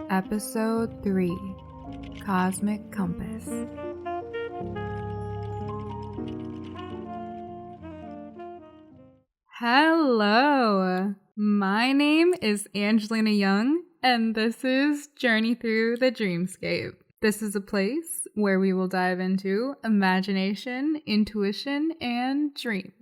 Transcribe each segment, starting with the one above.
Episode 3, Cosmic Compass. Hello! My name is Angelina Young, and this is Journey Through the Dreamscape. This is a place where we will dive into imagination, intuition, and dreams.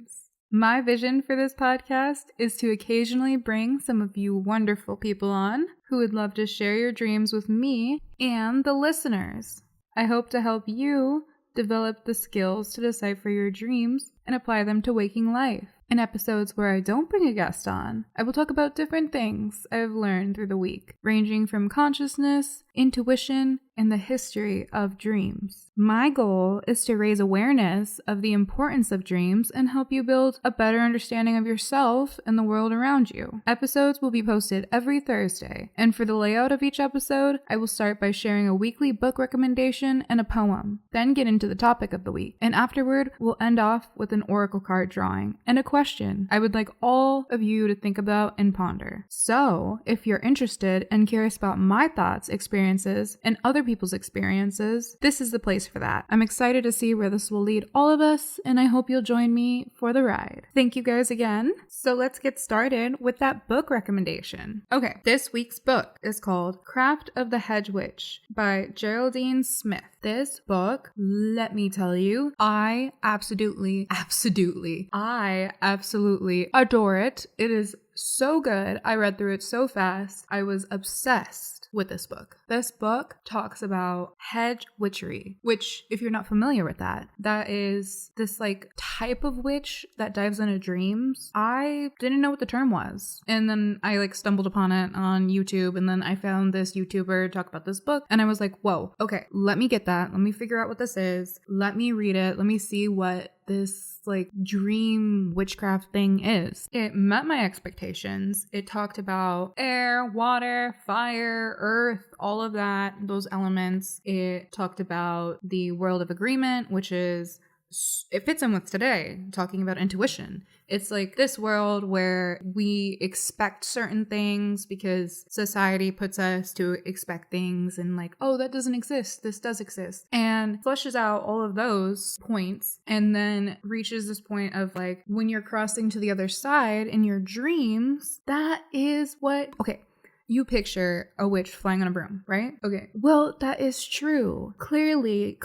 My vision for this podcast is to occasionally bring some of you wonderful people on who would love to share your dreams with me and the listeners. I hope to help you develop the skills to decipher your dreams and apply them to waking life. In episodes where I don't bring a guest on, I will talk about different things I've learned through the week, ranging from consciousness, intuition, and the history of dreams. My goal is to raise awareness of the importance of dreams and help you build a better understanding of yourself and the world around you. Episodes will be posted every Thursday, and for the layout of each episode, I will start by sharing a weekly book recommendation and a poem, then get into the topic of the week, and afterward, we'll end off with an oracle card drawing and a question I would like all of you to think about and ponder. So, if you're interested and curious about my thoughts, experiences, and other people's experiences, this is the place for that. I'm excited to see where this will lead all of us, and I hope you'll join me for the ride. Thank you guys again. So let's get started with that book recommendation. Okay, this week's book is called Craft of the Hedge Witch by Geraldine Smith. This book, let me tell you, I absolutely adore it. It is so good. I read through it so fast. I was obsessed with this book. This book talks about hedge witchery, which, if you're not familiar with that is this type of witch that dives into dreams. I didn't know what the term was. And then I stumbled upon it on YouTube, and then I found this YouTuber talk about this book, and I was like, whoa, okay, let me get that. Let me figure out what this is. Let me read it. Let me see what this dream witchcraft thing is. It met my expectations. It talked about air, water, fire, earth, all of that, those elements. It talked about the world of agreement, which is, it fits in with today, talking about intuition. It's this world where we expect certain things because society puts us to expect things, and oh, that doesn't exist, this does exist, and fleshes out all of those points, and then reaches this point of when you're crossing to the other side in your dreams, that is what, okay, you picture a witch flying on a broom, right? Okay. Well, that is true. Clearly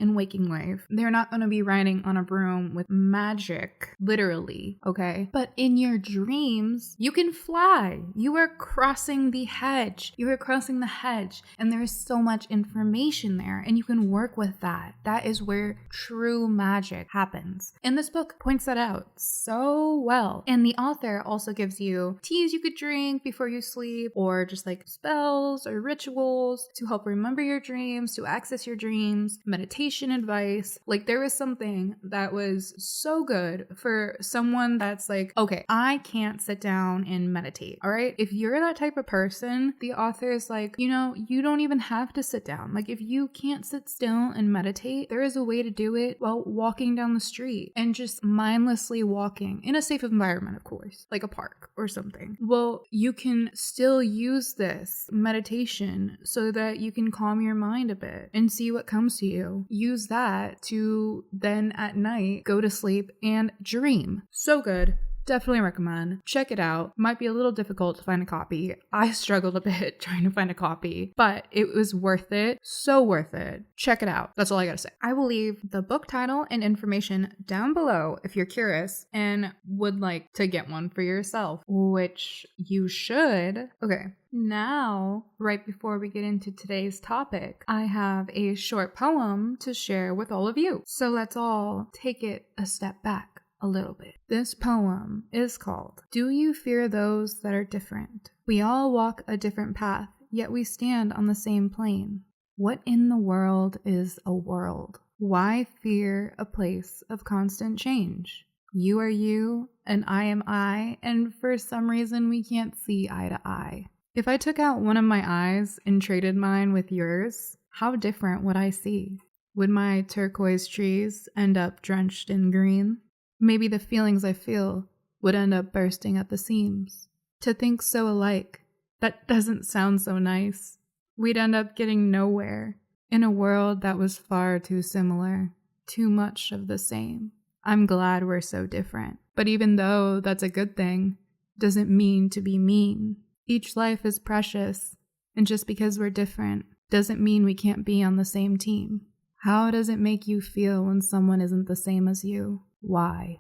in waking life, they're not going to be riding on a broom with magic, literally, okay? But in your dreams, you can fly. You are crossing the hedge. You are crossing the hedge, and there's so much information there, and you can work with that. That is where true magic happens. And this book points that out so well. And the author also gives you teas you could drink before you sleep, or just spells or rituals to help remember your dreams, to access your dreams, meditation advice. There was something that was so good for someone that's okay, I can't sit down and meditate, all right? If you're that type of person, the author is you don't even have to sit down. If you can't sit still and meditate, there is a way to do it while walking down the street and just mindlessly walking in a safe environment, of course, like a park or something. Well, you can still use this meditation so that you can calm your mind a bit and see what comes to you. Use that to then at night go to sleep and dream. So good. Definitely recommend. Check it out. Might be a little difficult to find a copy. I struggled a bit trying to find a copy, but it was worth it. So worth it. Check it out. That's all I gotta say. I will leave the book title and information down below if you're curious and would like to get one for yourself, which you should. Okay. Now, right before we get into today's topic, I have a short poem to share with all of you. So let's all take it a step back a little bit. This poem is called Do You Fear Those That Are Different? We all walk a different path, yet we stand on the same plane. What in the world is a world? Why fear a place of constant change? You are you, and I am I, and for some reason we can't see eye to eye. If I took out one of my eyes and traded mine with yours, how different would I see? Would my turquoise trees end up drenched in green? Maybe the feelings I feel would end up bursting at the seams. To think so alike That doesn't sound so nice. We'd end up getting nowhere in a world that was far too similar, too much of the same. I'm glad we're so different. But even though that's a good thing, doesn't mean to be mean. Each life is precious, and just because we're different doesn't mean we can't be on the same team. How does it make you feel when someone isn't the same as you? Why?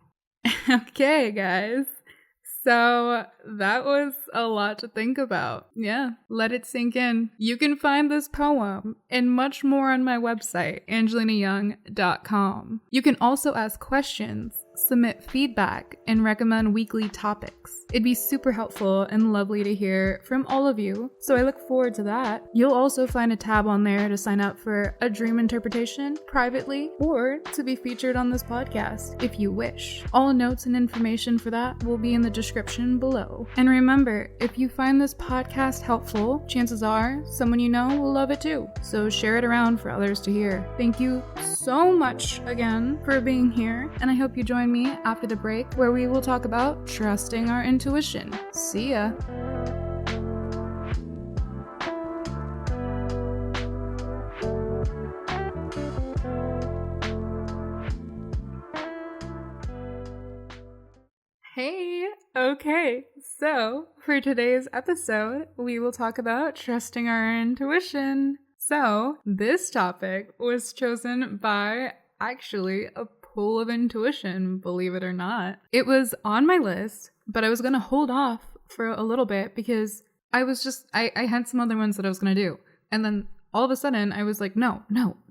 Okay, guys. So that was a lot to think about. Yeah, let it sink in. You can find this poem and much more on my website, angelinayoung.com. You can also ask questions, submit feedback, and recommend weekly topics. It'd be super helpful and lovely to hear from all of you, so I look forward to that. You'll also find a tab on there to sign up for a dream interpretation privately or to be featured on this podcast if you wish. All notes and information for that will be in the description below. And remember, if you find this podcast helpful, chances are someone you know will love it too, so share it around for others to hear. Thank you so much again for being here, and I hope you join me after the break where we will talk about trusting our intuition. See ya! Hey! Okay, so for today's episode, we will talk about trusting our intuition. So, this topic was chosen by actually a pool of intuition, believe it or not. It was on my list, but I was going to hold off for a little bit because I had some other ones that I was going to do. And then all of a sudden I was like, no,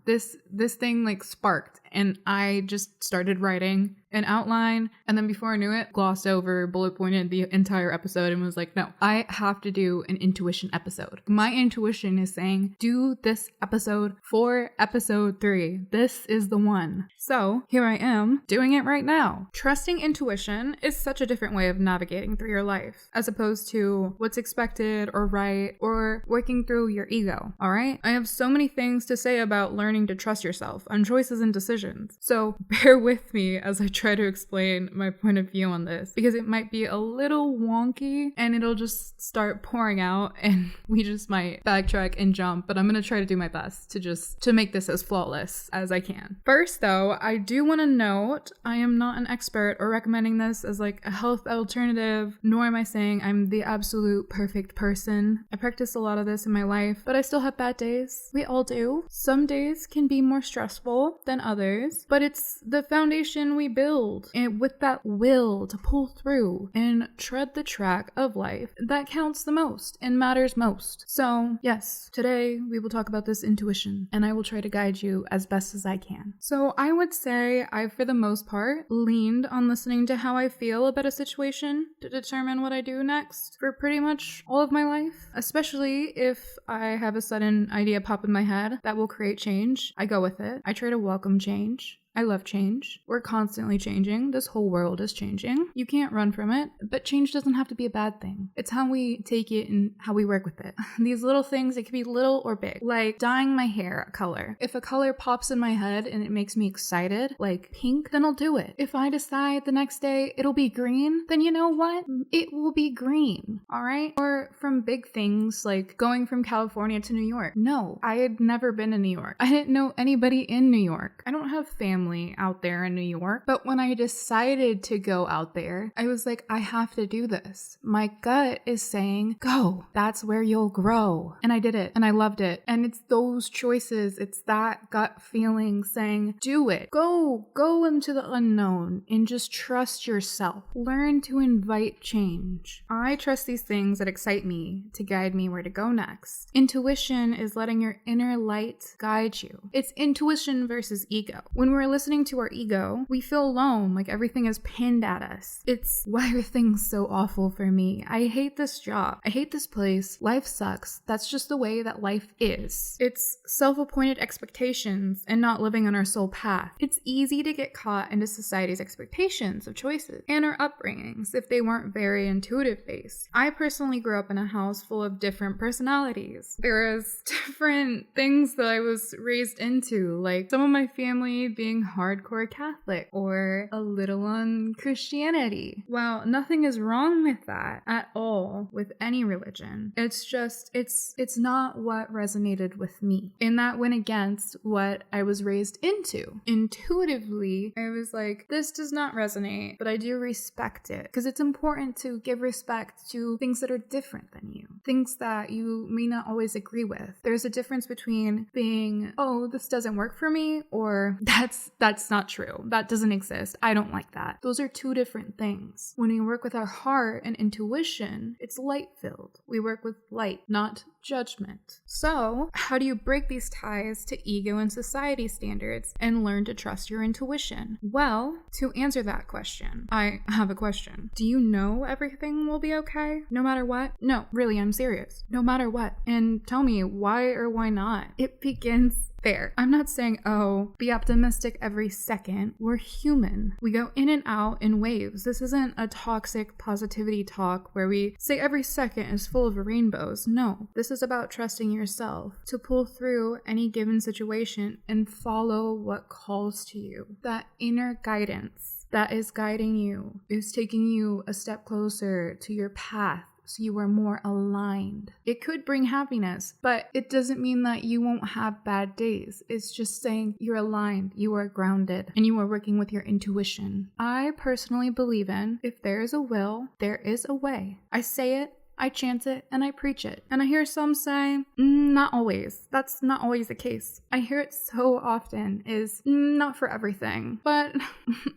this thing like sparked, and I just started writing an outline, and then before I knew it, glossed over, bullet pointed the entire episode and was like, no, I have to do an intuition episode. My intuition is saying, do this episode for episode 3. This is the one. So here I am doing it right now. Trusting intuition is such a different way of navigating through your life, as opposed to what's expected or right, or working through your ego, all right? I have so many things to say about learning to trust yourself on choices and decisions. So bear with me as I try to explain my point of view on this, because it might be a little wonky and it'll just start pouring out and we just might backtrack and jump, but I'm gonna try to do my best to make this as flawless as I can. First though, I do want to note I am not an expert or recommending this as like a health alternative, nor am I saying I'm the absolute perfect person. I practice a lot of this in my life, but I still have bad days. We all do. Some days can be more stressful than others, but it's the foundation we build, and with that will to pull through and tread the track of life that counts the most and matters most. So yes, today we will talk about this intuition, and I will try to guide you as best as I can. So I would say I've, for the most part, leaned on listening to how I feel about a situation to determine what I do next for pretty much all of my life, especially if I have a sudden idea pop in my head that will create change. I go with it. I try to welcome change. I love change. We're constantly changing. This whole world is changing. You can't run from it, but change doesn't have to be a bad thing. It's how we take it and how we work with it. These little things, it can be little or big, like dyeing my hair a color. If a color pops in my head and it makes me excited, like pink, then I'll do it. If I decide the next day it'll be green, then you know what? It will be green, all right? Or from big things like going from California to New York. No, I had never been to New York. I didn't know anybody in New York. I don't have family out there in New York. But when I decided to go out there, I was like, I have to do this. My gut is saying, go. That's where you'll grow. And I did it. And I loved it. And it's those choices. It's that gut feeling saying, do it. Go into the unknown and just trust yourself. Learn to invite change. I trust these things that excite me to guide me where to go next. Intuition is letting your inner light guide you. It's intuition versus ego. When we're listening to our ego, we feel alone, like everything is pinned at us. It's why are things so awful for me? I hate this job. I hate this place. Life sucks. That's just the way that life is. It's self-appointed expectations and not living on our soul path. It's easy to get caught into society's expectations of choices and our upbringings if they weren't very intuitive based. I personally grew up in a house full of different personalities. There was different things that I was raised into, like some of my family being hardcore Catholic or a little on Christianity. Well, nothing is wrong with that at all with any religion. It's just, it's not what resonated with me. And that went against what I was raised into. Intuitively, I was like, this does not resonate, but I do respect it because it's important to give respect to things that are different than you, things that you may not always agree with. There's a difference between being, oh, this doesn't work for me, or that's not true. That doesn't exist. I don't like that. Those are two different things. When we work with our heart and intuition, it's light-filled. We work with light, not judgment. So, how do you break these ties to ego and society standards and learn to trust your intuition? Well, to answer that question, I have a question. Do you know everything will be okay? No matter what? No, really, I'm serious. No matter what. And tell me why or why not. It begins there. I'm not saying, oh, be optimistic every second. We're human. We go in and out in waves. This isn't a toxic positivity talk where we say every second is full of rainbows. No, this is about trusting yourself to pull through any given situation and follow what calls to you. That inner guidance that is guiding you is taking you a step closer to your path, so you are more aligned. It could bring happiness, but it doesn't mean that you won't have bad days. It's just saying you're aligned, you are grounded, and you are working with your intuition. I personally believe in, if there is a will, there is a way. I say it, I chant it, and I preach it. And I hear some say, not always. That's not always the case. I hear it so often is not for everything. But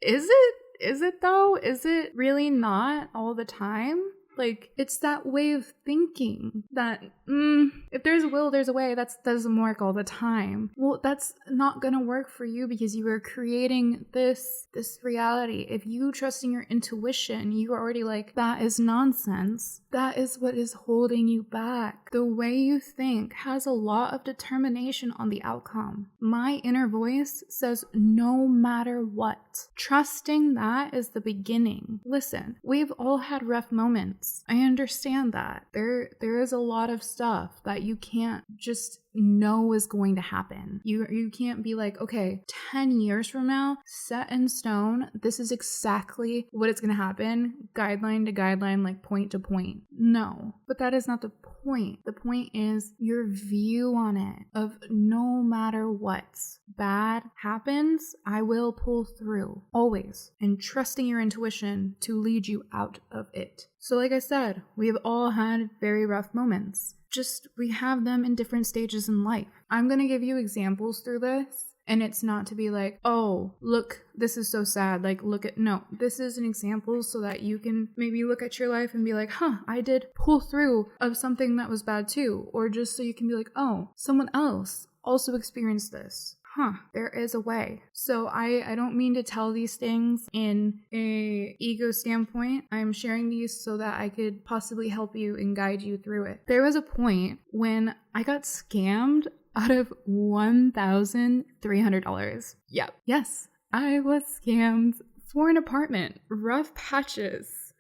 is it? Is it though? Is it really not all the time? Like, it's that way of thinking that, if there's a will, there's a way. That doesn't work all the time. Well, that's not gonna work for you because you are creating this reality. If you trust in your intuition, you are already like, that is nonsense. That is what is holding you back. The way you think has a lot of determination on the outcome. My inner voice says no matter what. Trusting that is the beginning. Listen, we've all had rough moments. I understand that. There is a lot of stuff that you can't just know is going to happen. You can't be like, okay, 10 years from now, set in stone, this is exactly what it's going to happen, guideline to guideline, like point to point. No, but that is not the point. The point is your view on it of no matter what bad happens, I will pull through, always, and trusting your intuition to lead you out of it. So like I said, we've all had very rough moments. Just we have them in different stages in life. I'm going to give you examples through this, and it's not to be like, oh, look, this is so sad. Like, no, this is an example so that you can maybe look at your life and be like, I did pull through of something that was bad too. Or just so you can be like, oh, someone else also experienced this. There is a way. So I don't mean to tell these things in a ego standpoint. I'm sharing these so that I could possibly help you and guide you through it. There was a point when I got scammed out of $1,300. Yep. Yes, I was scammed for an apartment. Rough patches.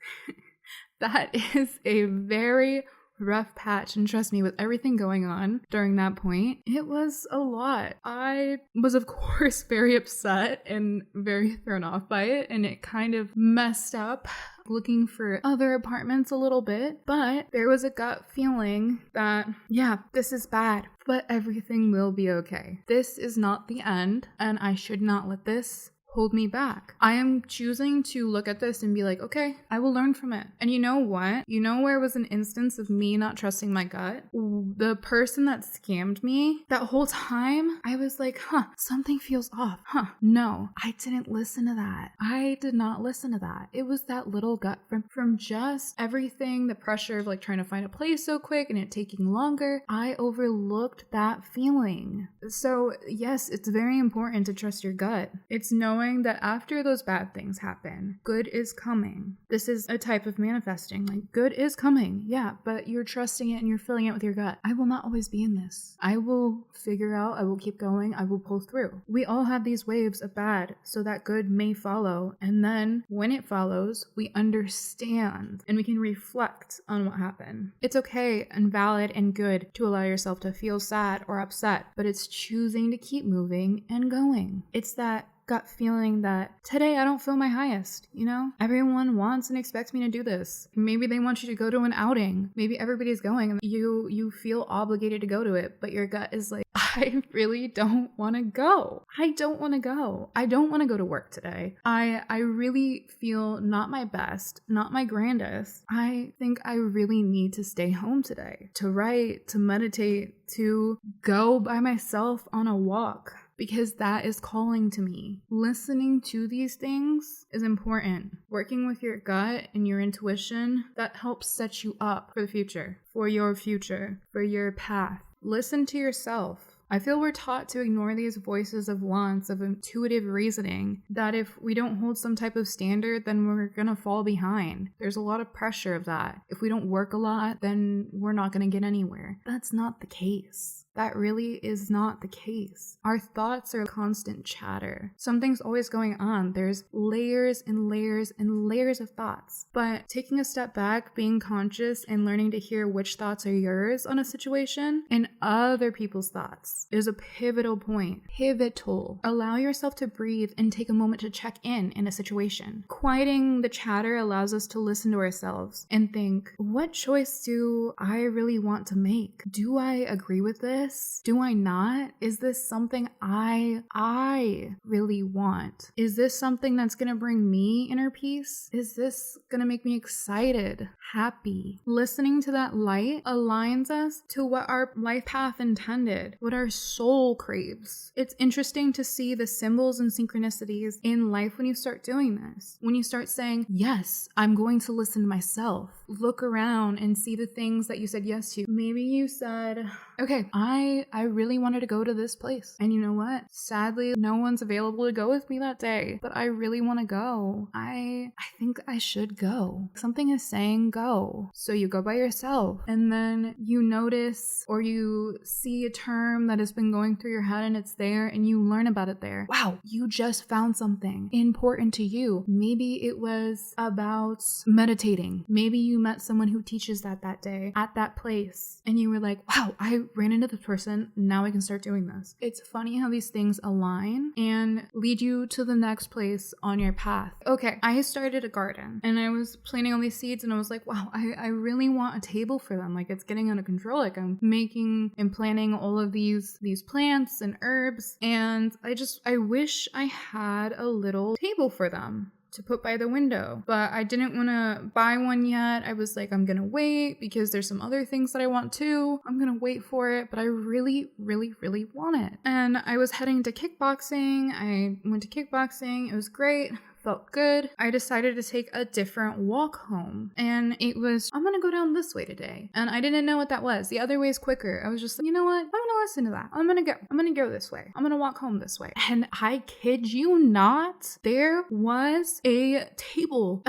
That is a very rough patch, and trust me, with everything going on during that point, it was a lot. I was of course very upset and very thrown off by it, and it kind of messed up looking for other apartments a little bit, but there was a gut feeling that, yeah, this is bad, but everything will be okay. This is not the end, and I should not let this hold me back. I am choosing to look at this and be like, okay, I will learn from it. And you know what? You know where was an instance of me not trusting my gut? The person that scammed me, that whole time, I was like, something feels off. No, I didn't listen to that. I did not listen to that. It was that little gut from just everything, the pressure of like trying to find a place so quick and it taking longer. I overlooked that feeling. So yes, it's very important to trust your gut. It's knowing that after those bad things happen, good is coming. This is a type of manifesting, like good is coming. Yeah, but you're trusting it and you're filling it with your gut. I will not always be in this. I will figure out, I will keep going, I will pull through. We all have these waves of bad so that good may follow. And then when it follows, we understand and we can reflect on what happened. It's okay and valid and good to allow yourself to feel sad or upset, but it's choosing to keep moving and going. It's that gut feeling that today I don't feel my highest, you know? Everyone wants and expects me to do this. Maybe they want you to go to an outing. Maybe everybody's going and you feel obligated to go to it, but your gut is like, I really don't want to go. I don't want to go. I don't want to go to work today. I really feel not my best, not my grandest. I think I really need to stay home today, to write, to meditate, to go by myself on a walk, because that is calling to me. Listening to these things is important. Working with your gut and your intuition, that helps set you up for the future, for your path. Listen to yourself. I feel we're taught to ignore these voices of wants, of intuitive reasoning, that if we don't hold some type of standard, then we're gonna fall behind. There's a lot of pressure of that. If we don't work a lot, then we're not gonna get anywhere. That's not the case. That really is not the case. Our thoughts are constant chatter. Something's always going on. There's layers and layers and layers of thoughts. But taking a step back, being conscious, and learning to hear which thoughts are yours on a situation and other people's thoughts is a pivotal point. Pivotal. Allow yourself to breathe and take a moment to check in a situation. Quieting the chatter allows us to listen to ourselves and think, what choice do I really want to make? Do I agree with this? Do I not? Is this something I really want? Is this something that's gonna bring me inner peace? Is this gonna make me excited, happy? Listening to that light aligns us to what our life path intended, what our soul craves. It's interesting to see the symbols and synchronicities in life when you start doing this. When you start saying, yes, I'm going to listen to myself. Look around and see the things that you said yes to. Maybe you said, okay, I really wanted to go to this place. And you know what? Sadly, no one's available to go with me that day, but I really want to go. I think I should go. Something is saying go. So you go by yourself, and then you notice or you see a term that has been going through your head and it's there and you learn about it there. Wow, you just found something important to you. Maybe it was about meditating. Maybe you met someone who teaches that day at that place and you were like, wow, I ran into this person. Now I can start doing this. It's funny how these things align and lead you to the next place on your path. Okay, I started a garden and I was planting all these seeds and I was like, wow, I really want a table for them. Like, it's getting out of control. Like, I'm making and planting all of these plants and herbs, and I wish I had a little table for them to put by the window, but I didn't want to buy one yet. I was like, I'm gonna wait because there's some other things that I want too. I'm gonna wait for it, but I really, really, really want it. And I was heading to kickboxing. I went to kickboxing. It was great. Felt good. I decided to take a different walk home, and it was, I'm gonna go down this way today, and I didn't know what that was. The other way is quicker. I was just like, you know what, I'm gonna listen to that. I'm gonna go this way. I'm gonna walk home this way. And I kid you not, there was a table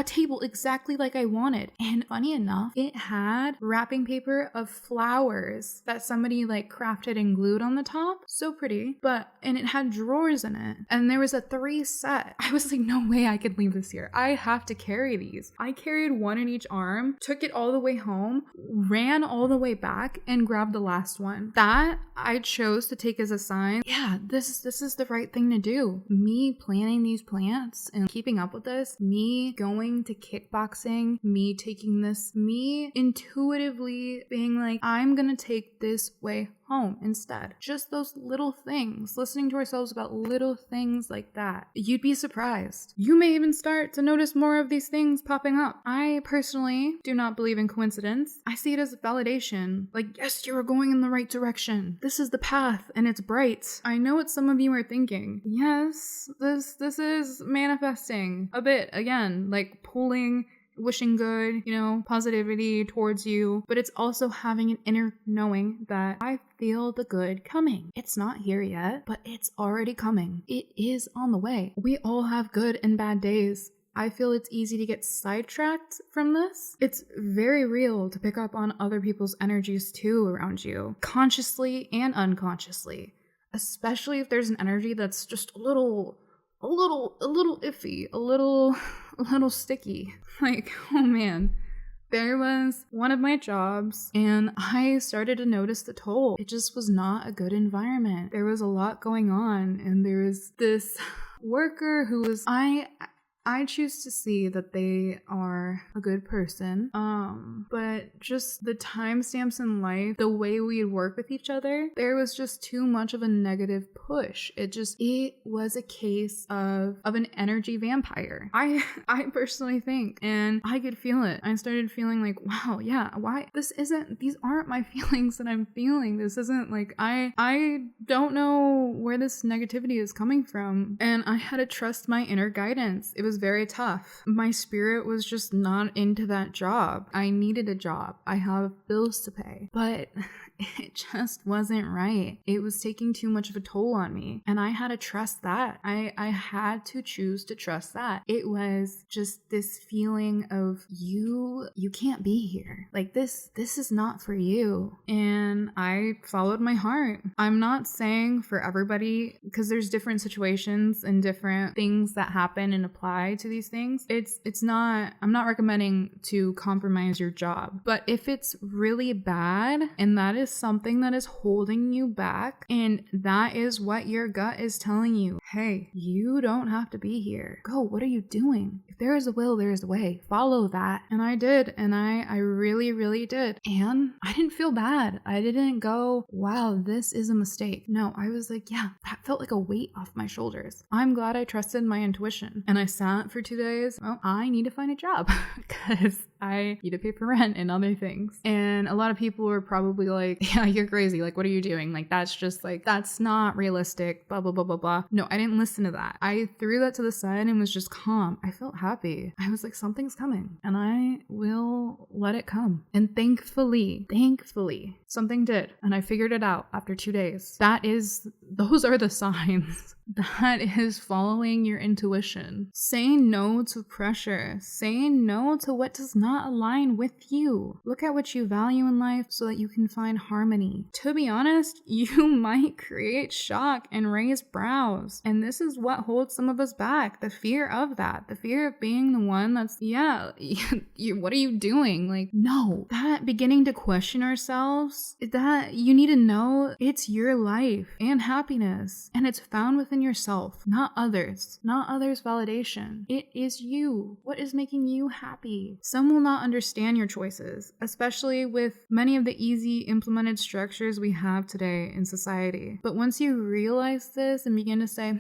exactly like I wanted, and funny enough, it had wrapping paper of flowers that somebody like crafted and glued on the top. So pretty, and it had drawers in it, and there was a 3 set. I was like, no way I could leave this here. I have to carry these. I carried one in each arm, took it all the way home, ran all the way back, and grabbed the last one. That I chose to take as a sign. Yeah, this is the right thing to do. Me planting these plants and keeping up with this, me going to kickboxing, me taking this, me intuitively being like, I'm gonna take this way home instead. Just those little things, listening to ourselves about little things like that. You'd be surprised. You may even start to notice more of these things popping up. I personally do not believe in coincidence. I see it as validation. Like, yes, you're going in the right direction. This is the path and it's bright. I know what some of you are thinking. Yes, this is manifesting a bit again, like pulling, wishing good, positivity towards you, but it's also having an inner knowing that I feel the good coming. It's not here yet, but it's already coming. It is on the way. We all have good and bad days. I feel it's easy to get sidetracked from this. It's very real to pick up on other people's energies too around you, consciously and unconsciously, especially if there's an energy that's just a little iffy, a little sticky. Like, oh man, there was one of my jobs and I started to notice the toll. It just was not a good environment. There was a lot going on and there was this worker who was, I choose to see that they are a good person. But just the timestamps in life, the way we work with each other, there was just too much of a negative push. It was a case of an energy vampire. I personally think, and I could feel it. I started feeling like, wow, yeah, why these aren't my feelings that I'm feeling. This isn't like, I don't know where this negativity is coming from. And I had to trust my inner guidance. It was very tough. My spirit was just not into that job. I needed a job. I have bills to pay, but it just wasn't right. It was taking too much of a toll on me, and I had to trust that. I had to choose to trust that. It was just this feeling of you can't be here. Like this is not for you. And I followed my heart. I'm not saying for everybody, because there's different situations and different things that happen and apply to these things. I'm not recommending to compromise your job, but if it's really bad and that is something that is holding you back, and that is what your gut is telling you, hey, you don't have to be here. Go, what are you doing? If there is a will, there is a way. Follow that. And I did, and I really, really did. And I didn't feel bad. I didn't go, wow, this is a mistake. No, I was like, yeah, that felt like a weight off my shoulders. I'm glad I trusted my intuition. And I sat for 2 days. Well, I need to find a job because I need to pay for rent and other things. And a lot of people were probably like, yeah, you're crazy. Like, what are you doing? Like, that's just like, that's not realistic, blah, blah, blah, blah, blah. No, I didn't listen to that. I threw that to the side and was just calm. I felt happy. I was like, something's coming and I will let it come. And thankfully, something did. And I figured it out after 2 days. Those are the signs. That is following your intuition. Saying no to pressure. Saying no to what does not align with you. Look at what you value in life so that you can find harmony. To be honest, you might create shock and raise brows. And this is what holds some of us back. The fear of that. The fear of being the one that's, yeah, what are you doing? Like, no. That beginning to question ourselves, that you need to know it's your life and happiness. And it's found within yourself, not others validation. It is you. What is making you happy? Some will not understand your choices, especially with many of the easy implemented structures we have today in society. But once you realize this and begin to say,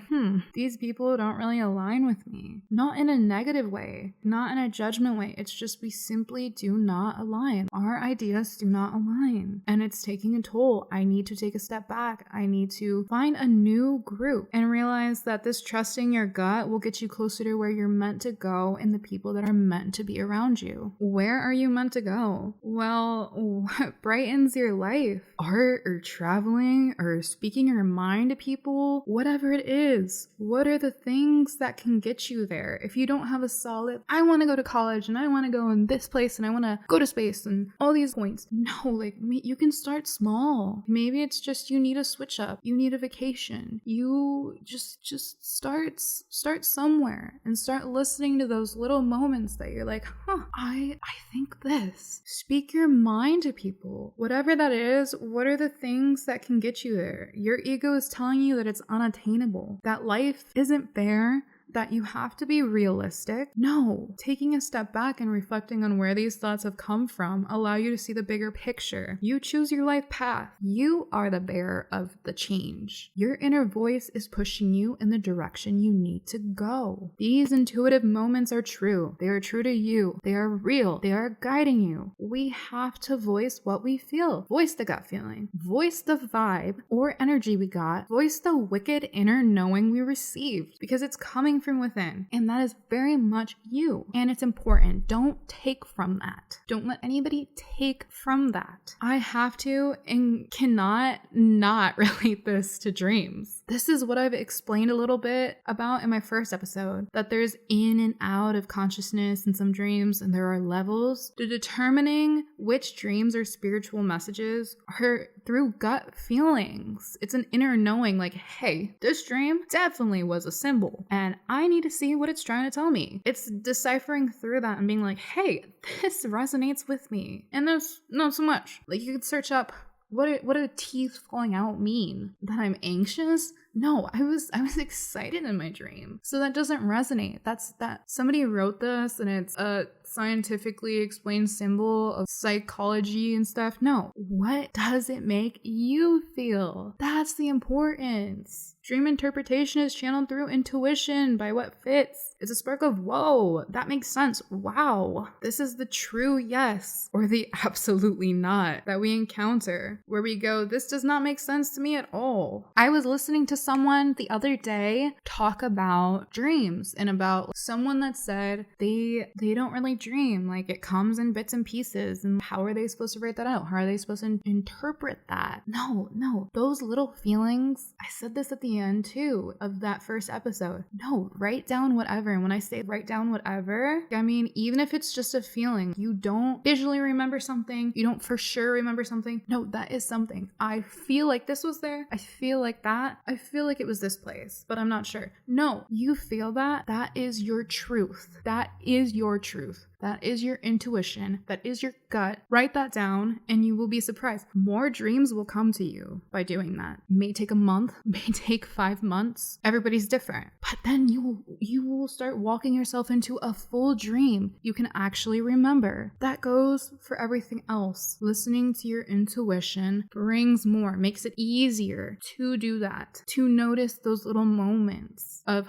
these people don't really align with me, not in a negative way, not in a judgment way, it's just we simply do not align. Our ideas do not align, and it's taking a toll. I need to take a step back. I need to find a new group and realize that this trusting your gut will get you closer to where you're meant to go and the people that are meant to be around you. Where are you meant to go? Well, what brightens your life? Art or traveling or speaking your mind to people? Whatever it is, what are the things that can get you there? If you don't have a solid, I want to go to college and I want to go in this place and I want to go to space and all these points. No, like you can start small. Maybe it's just you need a switch up. You need a vacation. You just start somewhere and start listening to those little moments that you're like, I think this. Speak your mind to people. Whatever that is, what are the things that can get you there? Your ego is telling you that it's unattainable, that life isn't fair, that you have to be realistic. No, taking a step back and reflecting on where these thoughts have come from allow you to see the bigger picture. You choose your life path. You are the bearer of the change. Your inner voice is pushing you in the direction you need to go. These intuitive moments are true. They are true to you. They are real. They are guiding you. We have to voice what we feel. Voice the gut feeling. Voice the vibe or energy we got. Voice the wicked inner knowing we received, because it's coming from within, and that is very much you, and it's important. Don't take from that. Don't let anybody take from that. I have to and cannot not relate this to dreams. This is what I've explained a little bit about in my first episode, that there's in and out of consciousness in some dreams, and there are levels to determining which dreams are spiritual messages are through gut feelings. It's an inner knowing, like, hey, this dream definitely was a symbol, and I need to see what it's trying to tell me. It's deciphering through that and being like, hey, this resonates with me. And there's not so much. Like, you could search up, what do teeth falling out mean? That I'm anxious? No, I was excited in my dream. So that doesn't resonate. That's that somebody wrote this and it's a scientifically explained symbol of psychology and stuff. No, what does it make you feel? That's the importance. Dream interpretation is channeled through intuition by what fits. It's a spark of, whoa, that makes sense. Wow, this is the true yes or the absolutely not that we encounter, where we go, this does not make sense to me at all. I was listening to someone the other day talk about dreams and about someone that said they don't really dream, like it comes in bits and pieces, and how are they supposed to write that out? How are they supposed to interpret that? No, those little feelings, I said this at the end too of that first episode. No, write down whatever. And when I say write down whatever, I mean even if it's just a feeling, you don't visually remember something, you don't for sure remember something. No, that is something. I feel like this was there. I feel like that. I feel like it was this place, but I'm not sure. No, you feel that. That is your truth. That is your truth. That is your intuition. That is your gut. Write that down and you will be surprised. More dreams will come to you by doing that. It may take a month, may take 5 months. Everybody's different. But then you will start walking yourself into a full dream you can actually remember. That goes for everything else. Listening to your intuition brings more, makes it easier to do that, to notice those little moments of,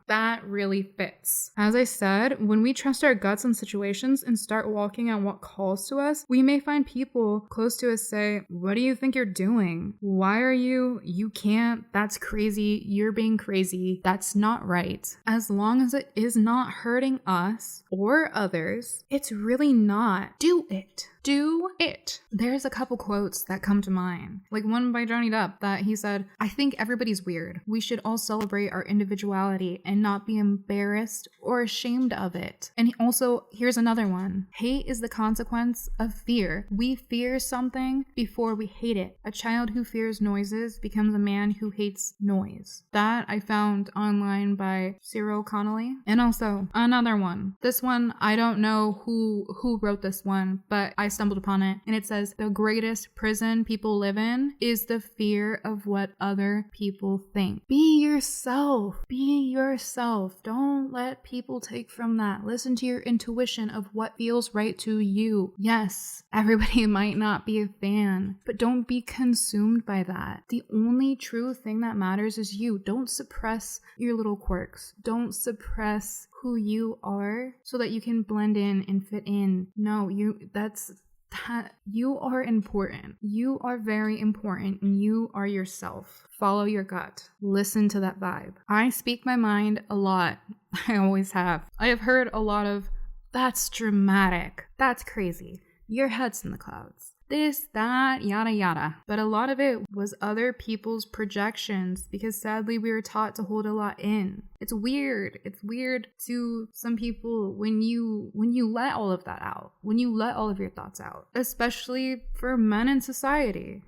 that really fits. As I said, when we trust our guts in situations and start walking on what calls to us, we may find people close to us say, what do you think you're doing? Why are you can't, that's crazy, you're being crazy, that's not right. As long as it is not hurting us or others, it's really not. Do it. Do it. There's a couple quotes that come to mind. Like one by Johnny Depp that he said, I think everybody's weird. We should all celebrate our individuality and not be embarrassed or ashamed of it. And also, here's another one. Hate is the consequence of fear. We fear something before we hate it. A child who fears noises becomes a man who hates noise. That I found online by Cyril Connolly. And also another one. This one, I don't know who wrote this one, but I stumbled upon it, and it says the greatest prison people live in is the fear of what other people think. Be yourself. Be yourself. Don't let people take from that. Listen to your intuition of what feels right to you. Yes, everybody might not be a fan, but don't be consumed by that. The only true thing that matters is you. Don't suppress your little quirks. Don't suppress who you are so that you can blend in and fit in. No, you are important. You are very important, and you are yourself. Follow your gut. Listen to that vibe. I speak my mind a lot. I always have. I have heard a lot of, that's dramatic. That's crazy. Your head's in the clouds. This, that, yada, yada. But a lot of it was other people's projections because sadly we were taught to hold a lot in. It's weird. It's weird to some people when you let all of that out, when you let all of your thoughts out, especially for men in society.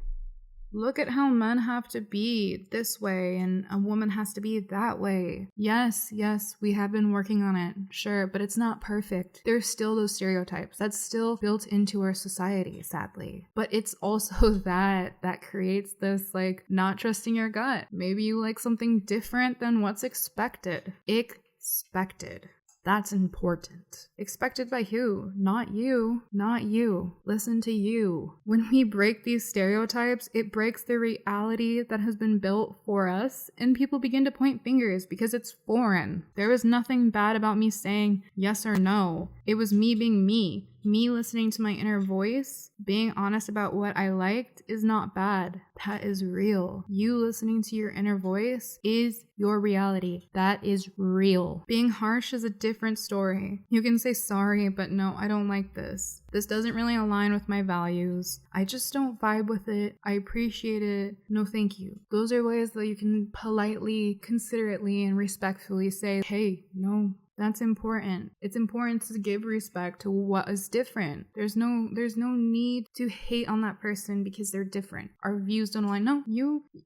Look at how men have to be this way and a woman has to be that way. Yes, we have been working on it, sure, but it's not perfect. There's still those stereotypes. That's still built into our society, sadly. But it's also that creates this, like, not trusting your gut. Maybe you like something different than what's expected. Expected. That's important. Expected by who? Not you. Not you. Listen to you. When we break these stereotypes, it breaks the reality that has been built for us, and people begin to point fingers because it's foreign. There was nothing bad about me saying yes or no. It was me being me. Me listening to my inner voice, being honest about what I liked is not bad. That is real. You listening to your inner voice is your reality. That is real. Being harsh is a different story. You can say sorry, but no, I don't like this. This doesn't really align with my values. I just don't vibe with it. I appreciate it. No, thank you. Those are ways that you can politely, considerately, and respectfully say, hey, no. That's important. It's important to give respect to what is different. There's no need to hate on that person because they're different. Our views don't align. No,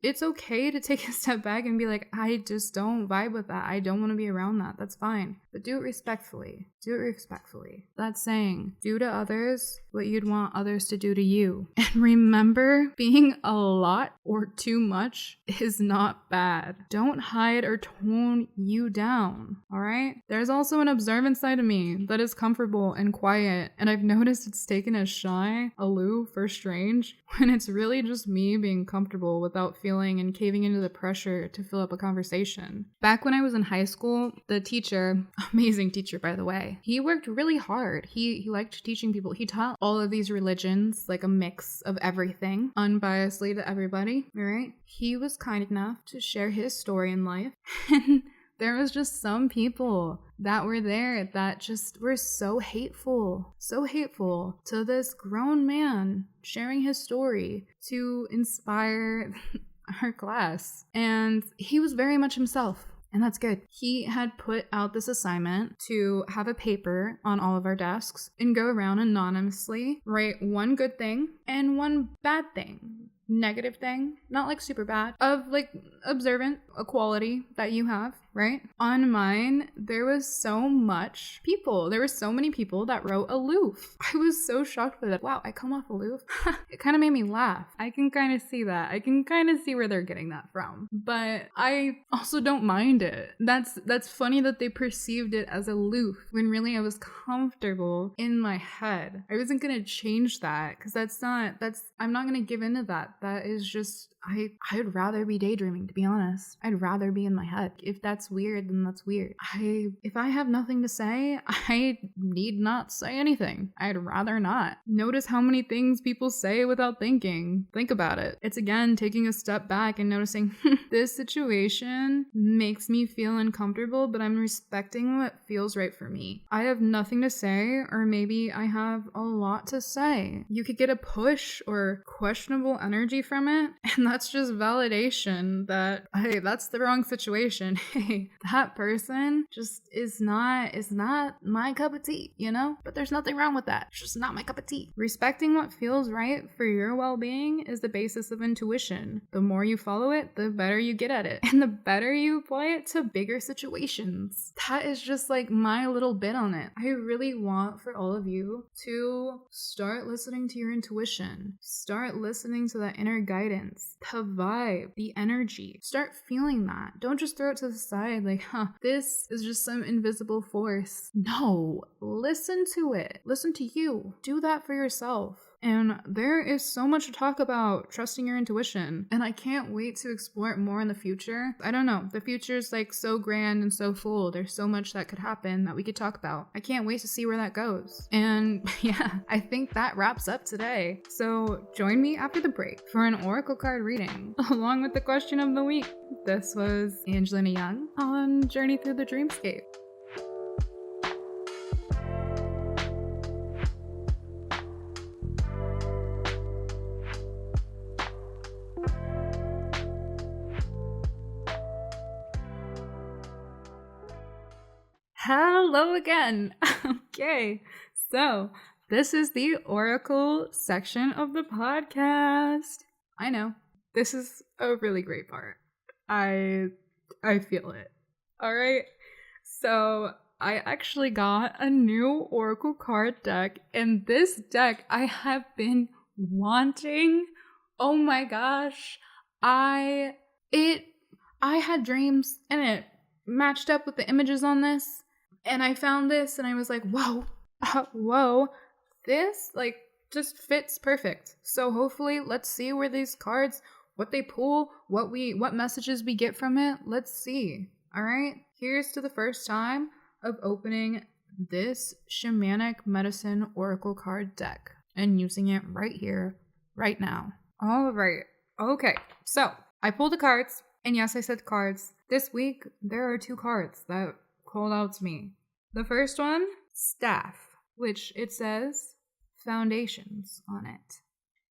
it's okay to take a step back and be like, I just don't vibe with that. I don't want to be around that. That's fine. but do it respectfully. Do it respectfully. That's saying, do to others what you'd want others to do to you. And remember, being a lot or too much is not bad. Don't hide or tone you down, all right? There's also an observant side of me that is comfortable and quiet, and I've noticed it's taken as shy, aloof, or strange when it's really just me being comfortable without feeling and caving into the pressure to fill up a conversation. Back when I was in high school, the teacher, amazing teacher by the way, he worked really hard. He liked teaching people. He taught all of these religions, like a mix of everything, unbiasedly to everybody, all right? He was kind enough to share his story in life, and there was just some people that were there that just were so hateful to this grown man sharing his story to inspire our class. And he was very much himself. And that's good. He had put out this assignment to have a paper on all of our desks and go around anonymously, write one good thing and one bad thing. Negative thing, not like super bad, of like observant, a quality that you have, right? On mine, there was so much people. There were so many people that wrote aloof. I was so shocked by that. Wow, I come off aloof? It kind of made me laugh. I can kind of see that. I can kind of see where they're getting that from. But I also don't mind it. That's funny that they perceived it as aloof when really I was comfortable in my head. I wasn't gonna change that because I'm not gonna give into that. That is just, I'd rather be daydreaming, to be honest. I'd rather be in my head. If that's weird, then that's weird. If I have nothing to say, I need not say anything. I'd rather not. Notice how many things people say without thinking. Think about it. It's again taking a step back and noticing this situation makes me feel uncomfortable, but I'm respecting what feels right for me. I have nothing to say, or maybe I have a lot to say. You could get a push or questionable energy from it, and that's just validation that, hey, that's the wrong situation. Hey, that person just is not my cup of tea, you know? But there's nothing wrong with that. It's just not my cup of tea. Respecting what feels right for your well-being is the basis of intuition. The more you follow it, the better you get at it. And the better you apply it to bigger situations. That is just like my little bit on it. I really want for all of you to start listening to your intuition. Start listening to that inner guidance, the vibe, the energy. Start feeling that. Don't just throw it to the side like, this is just some invisible force. No, listen to it. Listen to you. Do that for yourself. And there is so much to talk about trusting your intuition, and I can't wait to explore it more in the future. I don't know, the future is like so grand and so full. There's so much that could happen that we could talk about. I can't wait to see where that goes. And yeah, I think that wraps up today. So join me after the break for an oracle card reading, along with the question of the week. This was Angelina Young on Journey Through the Dreamscape. Hello again. Okay, so this is the Oracle section of the podcast. I know, this is a really great part. I feel it. All right, so I actually got a new Oracle card deck, and this deck I have been wanting. Oh my gosh, I had dreams, and it matched up with the images on this. And I found this and I was like, whoa, this like just fits perfect. So hopefully let's see where these cards, what they pull, what messages we get from it. Let's see. All right, here's to the first time of opening this shamanic medicine oracle card deck and using it right here, right now. All right. Okay. So I pulled the cards, and yes, I said cards. This week, there are 2 cards that called out to me. The first one, staff, which it says foundations on it.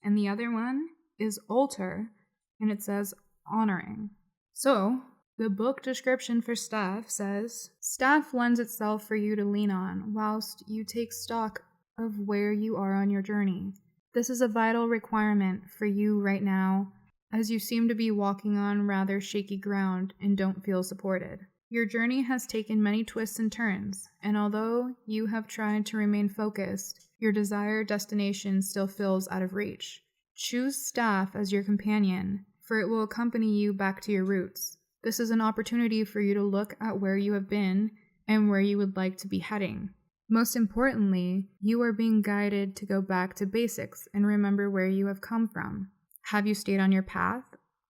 And the other one is altar, and it says honoring. So the book description for staff says, staff lends itself for you to lean on whilst you take stock of where you are on your journey. This is a vital requirement for you right now, as you seem to be walking on rather shaky ground and don't feel supported. Your journey has taken many twists and turns, and although you have tried to remain focused, your desired destination still feels out of reach. Choose staff as your companion, for it will accompany you back to your roots. This is an opportunity for you to look at where you have been and where you would like to be heading. Most importantly, you are being guided to go back to basics and remember where you have come from. Have you stayed on your path,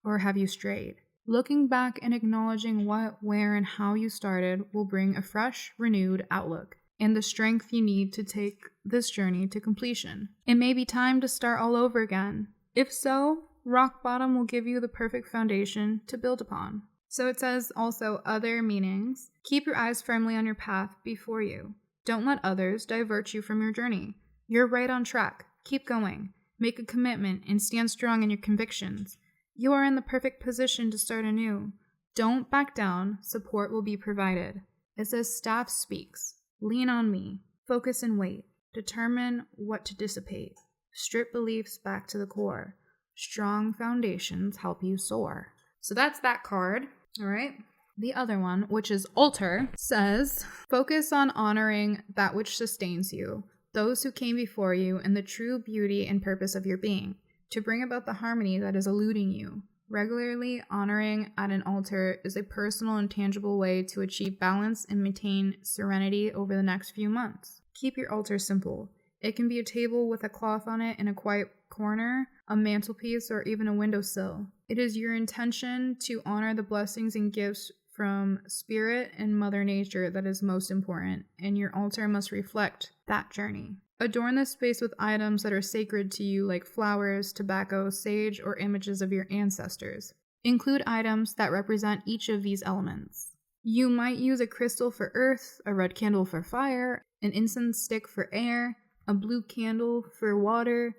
or have you strayed? Looking back and acknowledging what, where, and how you started will bring a fresh, renewed outlook and the strength you need to take this journey to completion. It may be time to start all over again. If so, rock bottom will give you the perfect foundation to build upon. So it says also other meanings. Keep your eyes firmly on your path before you. Don't let others divert you from your journey. You're right on track. Keep going. Make a commitment and stand strong in your convictions. You are in the perfect position to start anew. Don't back down. Support will be provided. It says staff speaks. Lean on me. Focus and wait. Determine what to dissipate. Strip beliefs back to the core. Strong foundations help you soar. So that's that card. All right. The other one, which is altar, says, focus on honoring that which sustains you, those who came before you, and the true beauty and purpose of your being, to bring about the harmony that is eluding you. Regularly honoring at an altar is a personal and tangible way to achieve balance and maintain serenity over the next few months. Keep your altar simple. It can be a table with a cloth on it in a quiet corner, a mantelpiece, or even a windowsill. It is your intention to honor the blessings and gifts from Spirit and Mother Nature that is most important, and your altar must reflect that journey. Adorn this space with items that are sacred to you, like flowers, tobacco, sage, or images of your ancestors. Include items that represent each of these elements. You might use a crystal for earth, a red candle for fire, an incense stick for air, a blue candle for water,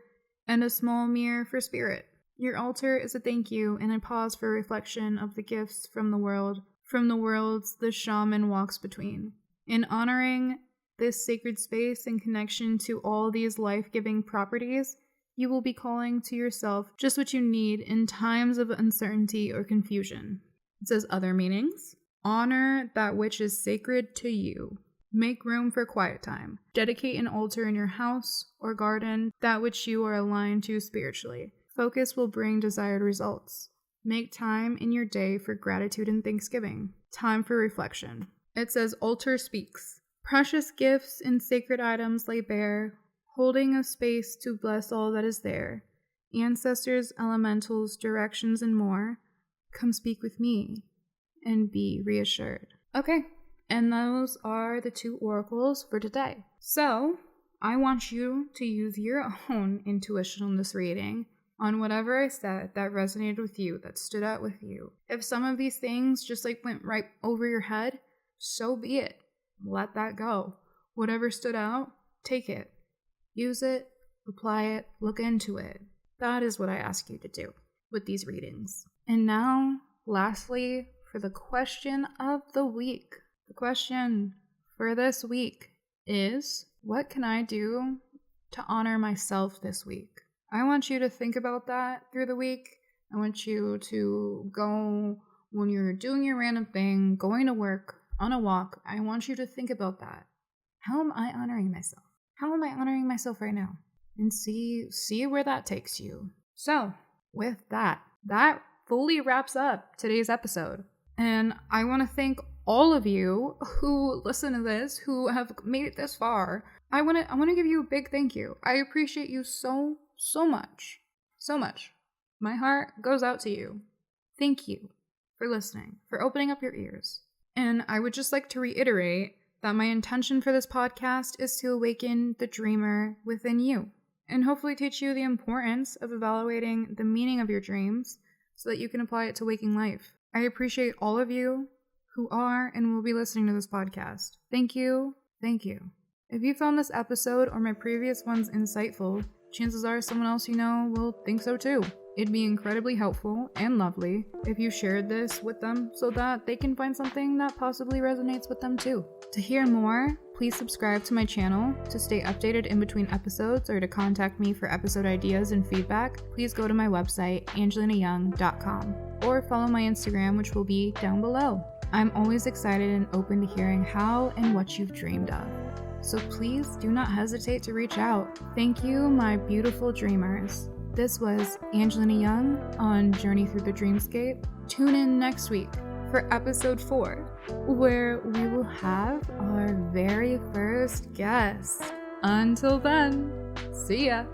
and a small mirror for spirit. Your altar is a thank you and a pause for reflection of the gifts from the worlds the shaman walks between. In honoring this sacred space and connection to all these life-giving properties, you will be calling to yourself just what you need in times of uncertainty or confusion. It says other meanings. Honor that which is sacred to you. Make room for quiet time. Dedicate an altar in your house or garden, that which you are aligned to spiritually. Focus will bring desired results. Make time in your day for gratitude and thanksgiving. Time for reflection. It says altar speaks. Precious gifts and sacred items lay bare, holding a space to bless all that is there. Ancestors, elementals, directions, and more. Come speak with me and be reassured. Okay, and those are the 2 oracles for today. So, I want you to use your own intuition on this reading, on whatever I said that resonated with you, that stood out with you. If some of these things just went right over your head, so be it. Let that go. Whatever stood out, take it. Use it, apply it, look into it. That is what I ask you to do with these readings. And now, lastly, for the question of the week. The question for this week is, what can I do to honor myself this week? I want you to think about that through the week. I want you to go when you're doing your random thing, going to work, on a walk. I want you to think about that. How am I honoring myself? How am I honoring myself right now? And see where that takes you. So, with that fully wraps up today's episode. And I want to thank all of you who listen to this, who have made it this far. I want to give you a big thank you. I appreciate you so much. So much. My heart goes out to you. Thank you for listening, for opening up your ears. And I would just like to reiterate that my intention for this podcast is to awaken the dreamer within you and hopefully teach you the importance of evaluating the meaning of your dreams so that you can apply it to waking life. I appreciate all of you who are and will be listening to this podcast. Thank you. Thank you. If you found this episode or my previous ones insightful, chances are someone else you know will think so too. It'd be incredibly helpful and lovely if you shared this with them so that they can find something that possibly resonates with them too. To hear more, please subscribe to my channel. To stay updated in between episodes or to contact me for episode ideas and feedback, please go to my website, angelinayoung.com, or follow my Instagram, which will be down below. I'm always excited and open to hearing how and what you've dreamed of. So please do not hesitate to reach out. Thank you, my beautiful dreamers. This was Angelina Young on Journey Through the Dreamscape. Tune in next week for episode 4, where we will have our very first guest. Until then, see ya!